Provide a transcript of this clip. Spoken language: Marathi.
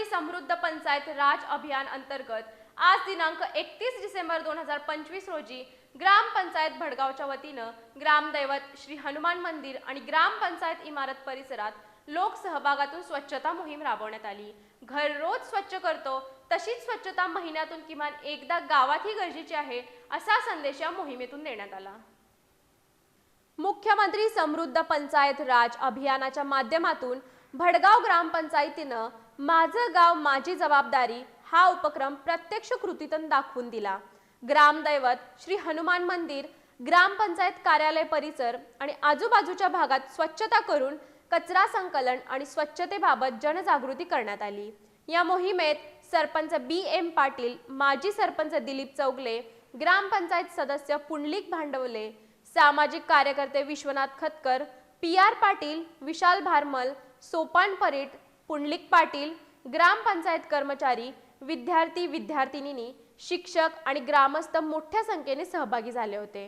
समृद्ध पंचायत राज अभियान अंतर्गत आज दिनांक 31 डिसेंबर 2025 रोजी ग्रामपंचायत भडगावच्या वतीनं ग्रामदैवत श्री हनुमान मंदिर आणि ग्रामपंचायत इमारत परिसरात लोक सहभागातून स्वच्छता मोहीम राबवण्यात आली। घर रोज स्वच्छ करतो तशीच स्वच्छता महिन्यातून किमान एकदा गावातही गरजेची आहे असा संदेश या मोहिमेतून देण्यात आला। मुख्यमंत्री समृद्ध पंचायत राज अभियानाच्या माध्यमातून भडगाव ग्रामपंचायतीनं माझं गाव माझी जबाबदारी हा उपक्रम प्रत्यक्ष कृतीतून दाखवून दिला। ग्रामदैवत श्री हनुमान मंदिर, ग्रामपंचायत कार्यालय परिसर आणि आजूबाजूच्या भागात स्वच्छता करून कचरा संकलन आणि स्वच्छतेबाबत जनजागृती करण्यात आली। या मोहिमेत सरपंच BM पाटील, माजी सरपंच दिलीप चौगले, ग्रामपंचायत सदस्य पुंडलिक भांडवले, सामाजिक कार्यकर्ते विश्वनाथ खतकर, PR पाटील, विशाल भारमल, सोपान परीट, पुंडलिक पाटील, ग्रामपंचायत कर्मचारी, विद्यार्थी विद्यार्थिनी, शिक्षक आणि ग्रामस्थ मोठ्या संख्येने सहभागी झाले होते।